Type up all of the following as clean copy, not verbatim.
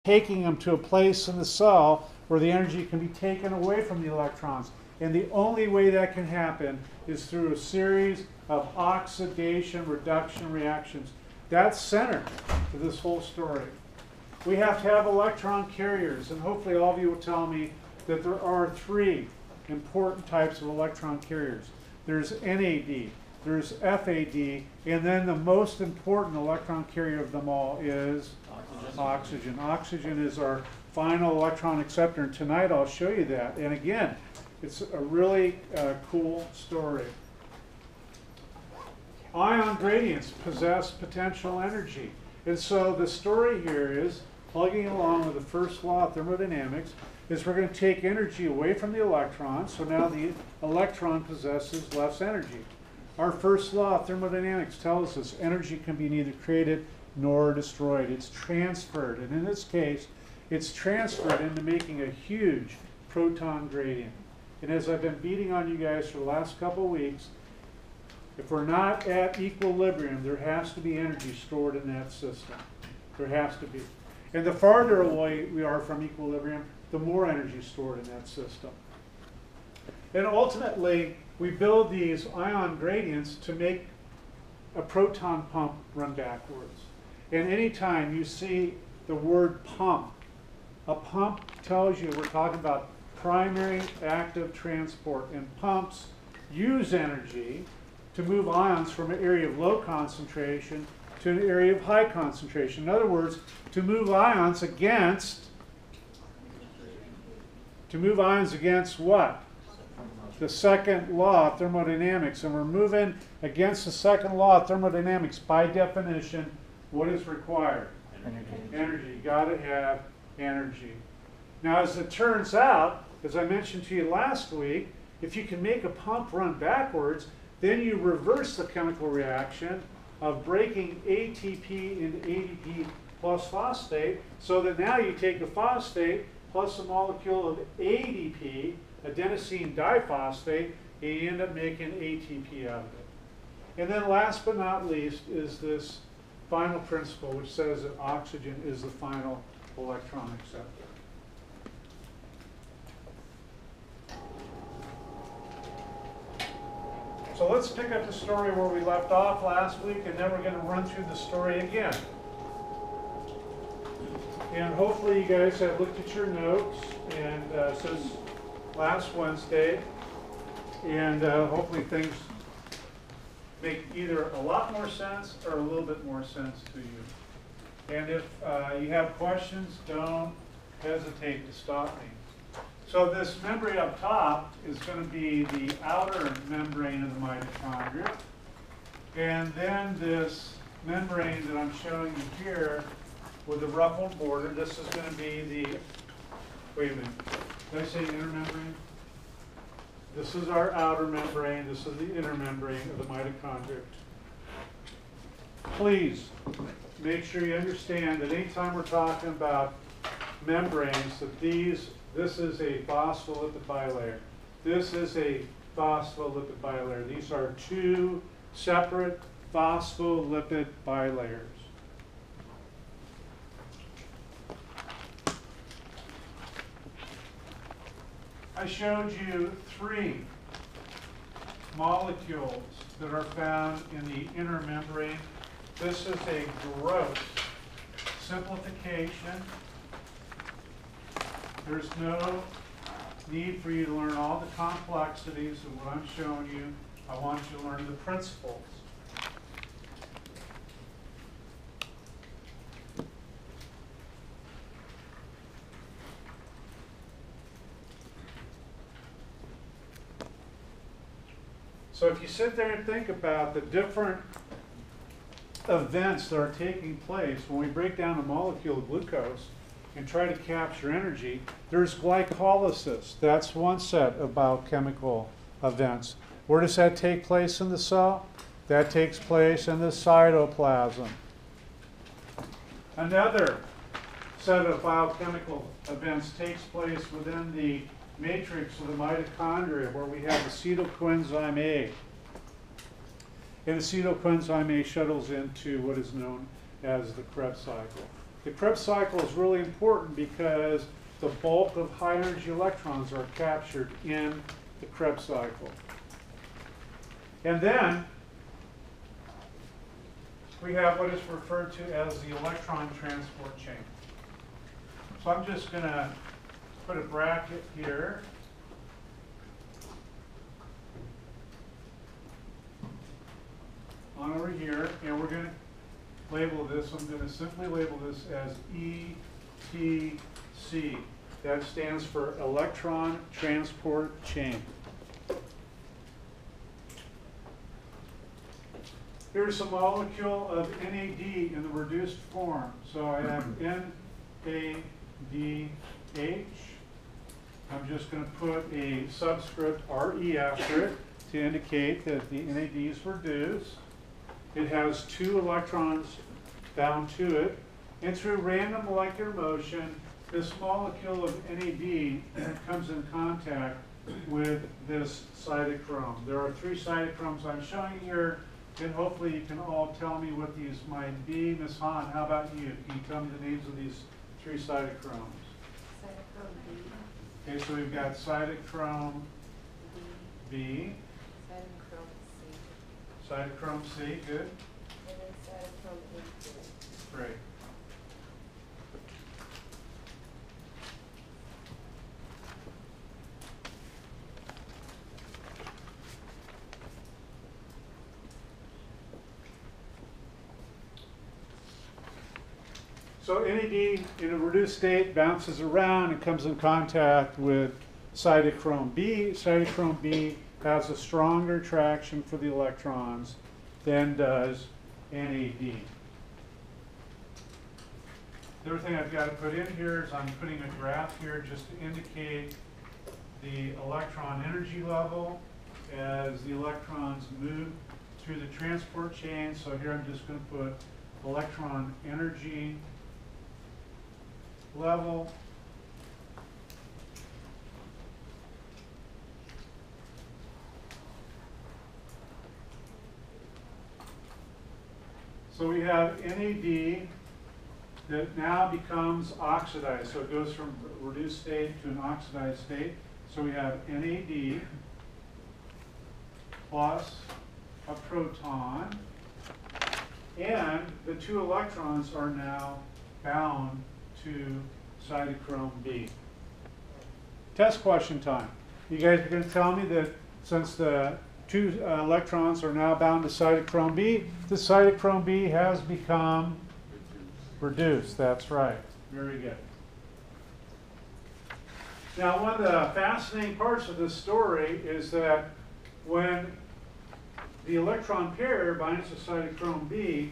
taking them to a place in the cell where the energy can be taken away from the electrons. And the only way that can happen is through a series of oxidation reduction reactions. That's center to this whole story. We have to have electron carriers, and hopefully all of you will tell me that there are three important types of electron carriers. There's NAD, there's FAD, and then the most important electron carrier of them all is oxygen. Oxygen is our final electron acceptor, and tonight I'll show you that. And again, it's a really cool story. Ion gradients possess potential energy. And so the story here is, plugging along with the first law of thermodynamics, is we're going to take energy away from the electron, so now the electron possesses less energy. Our first law of thermodynamics tells us energy can be neither created nor destroyed. It's transferred, and in this case, it's transferred into making a huge proton gradient. And as I've been beating on you guys for the last couple of weeks, if we're not at equilibrium, there has to be energy stored in that system. There has to be. And the farther away we are from equilibrium, the more energy stored in that system. And ultimately, we build these ion gradients to make a proton pump run backwards. And anytime you see the word pump, a pump tells you we're talking about primary active transport, and pumps use energy to move ions from an area of low concentration to an area of high concentration. In other words, to move ions against what? The second law of thermodynamics. And we're moving against the second law of thermodynamics. By definition, what is required? Energy. You got to have energy. Now, as it turns out, as I mentioned to you last week, if you can make a pump run backwards, then you reverse the chemical reaction of breaking ATP into ADP plus phosphate, so that now you take a phosphate plus a molecule of ADP, adenosine diphosphate, and you end up making ATP out of it. And then last but not least is this final principle, which says that oxygen is the final electron acceptor. So let's pick up the story where we left off last week, and then we're going to run through the story again. And hopefully you guys have looked at your notes, and since last Wednesday, and hopefully things make either a lot more sense or a little bit more sense to you. And if you have questions, don't hesitate to stop me. So this membrane up top is going to be the outer membrane of the mitochondria. And then this membrane that I'm showing you here with the ruffled border, this is going to be the, wait a minute, did I say inner membrane? This is our outer membrane, this is the inner membrane of the mitochondria. Please make sure you understand that anytime we're talking about membranes, that this is a phospholipid bilayer. This is a phospholipid bilayer. These are two separate phospholipid bilayers. I showed you three molecules that are found in the inner membrane. This is a gross simplification. There's no need for you to learn all the complexities of what I'm showing you. I want you to learn the principles. So if you sit there and think about the different events that are taking place when we break down a molecule of glucose and try to capture energy, there's glycolysis. That's one set of biochemical events. Where does that take place in the cell? That takes place in the cytoplasm. Another set of biochemical events takes place within the matrix of the mitochondria, where we have acetylcoenzyme A. And acetylcoenzyme A shuttles into what is known as the Krebs cycle. The Krebs cycle is really important because the bulk of high energy electrons are captured in the Krebs cycle. And then we have what is referred to as the electron transport chain. So I'm just going to put a bracket here. On over here, and we're going to label this. I'm going to simply label this as ETC. That stands for electron transport chain. Here's a molecule of NAD in the reduced form. So I have NADH. I'm just going to put a subscript RE after it to indicate that the NAD is reduced. It has 2 electrons bound to it. And through random molecular motion, this molecule of NAD comes in contact with this cytochrome. There are 3 cytochromes I'm showing here, and hopefully you can all tell me what these might be. Ms. Hahn, how about you? Can you tell me the names of these 3 cytochromes? Cytochrome B. Okay, so we've got cytochrome B. Cytochrome C. Cytochrome C, good. And then cytochrome A. Great. So NAD in a reduced state bounces around and comes in contact with cytochrome B. Cytochrome B has a stronger attraction for the electrons than does NAD. The other thing I've got to put in here is I'm putting a graph here just to indicate the electron energy level as the electrons move through the transport chain. So here I'm just going to put electron energy level. So we have NAD that now becomes oxidized. So it goes from a reduced state to an oxidized state. So we have NAD plus a proton, and the 2 electrons are now bound to cytochrome B. Test question time. You guys are going to tell me that since the 2 electrons are now bound to cytochrome B, the cytochrome B has become reduced. That's right. Very good. Now, one of the fascinating parts of this story is that when the electron pair binds to cytochrome B,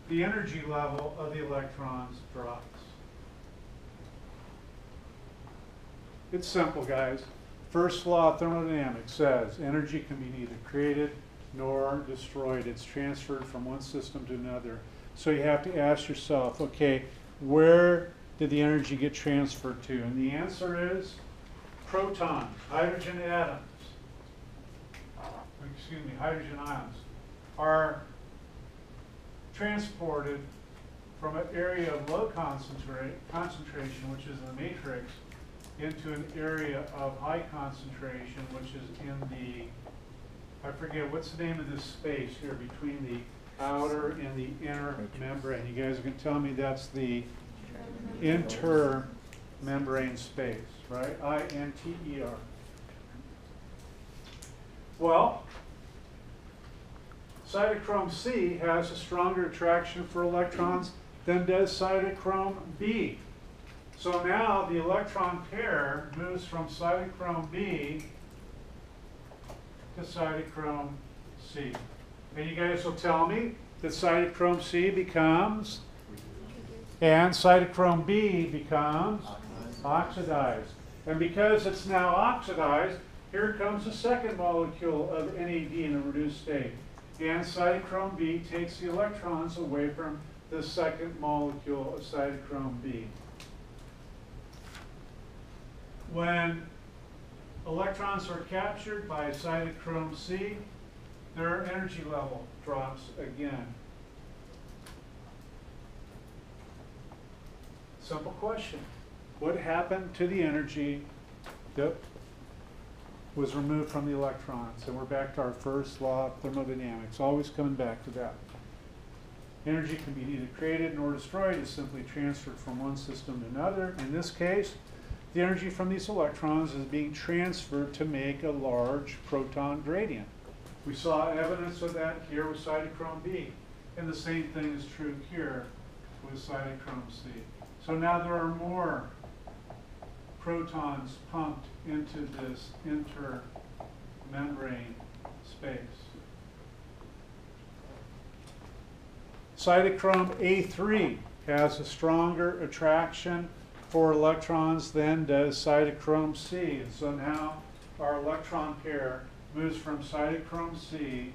the energy level of the electrons drops. It's simple, guys. First law of thermodynamics says energy can be neither created nor destroyed. It's transferred from one system to another. So you have to ask yourself, okay, where did the energy get transferred to? And the answer is protons, hydrogen atoms, hydrogen ions are transported from an area of low concentration, which is in the matrix, into an area of high concentration, which is in the, I forget, what's the name of this space here between the outer and the inner membrane? You guys can tell me that's the intermembrane space, right? I-N-T-E-R. Well, cytochrome C has a stronger attraction for electrons than does cytochrome B. So now the electron pair moves from cytochrome B to cytochrome C. And you guys will tell me that cytochrome C becomes, and cytochrome B becomes oxidized. And because it's now oxidized, here comes the second molecule of NAD in a reduced state. And cytochrome B takes the electrons away from the second molecule of cytochrome B. When electrons are captured by cytochrome C, their energy level drops again. Simple question. What happened to the energy that was removed from the electrons? And we're back to our first law of thermodynamics, always coming back to that. Energy can be neither created nor destroyed. It's simply transferred from one system to another. In this case, the energy from these electrons is being transferred to make a large proton gradient. We saw evidence of that here with cytochrome B. And the same thing is true here with cytochrome C. So now there are more protons pumped into this intermembrane space. Cytochrome A3 has a stronger attraction for electrons than does cytochrome C. And so now our electron pair moves from cytochrome C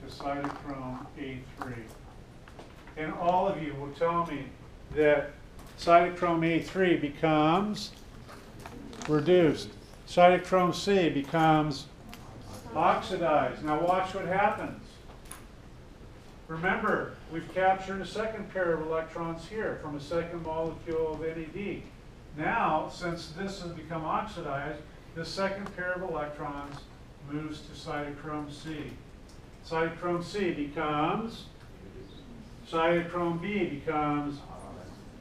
to cytochrome A3. And all of you will tell me that cytochrome A3 becomes reduced. Cytochrome C becomes oxidized. Now watch what happens. Remember, we've captured a second pair of electrons here from a second molecule of NAD. Now, since this has become oxidized, this second pair of electrons moves to cytochrome C. Cytochrome C becomes, cytochrome B becomes,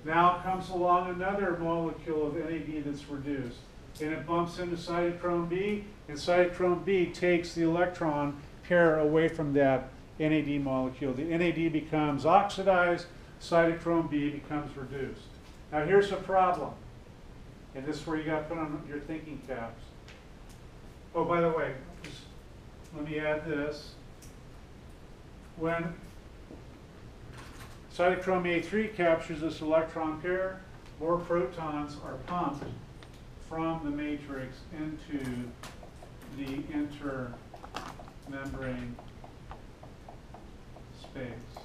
now comes along another molecule of NAD that's reduced. And it bumps into cytochrome B, and cytochrome B takes the electron pair away from that NAD molecule. The NAD becomes oxidized, cytochrome B becomes reduced. Now here's the problem, and this is where you got to put on your thinking caps. Oh, by the way, just let me add this. When cytochrome A3 captures this electron pair, more protons are pumped from the matrix into the intermembrane space.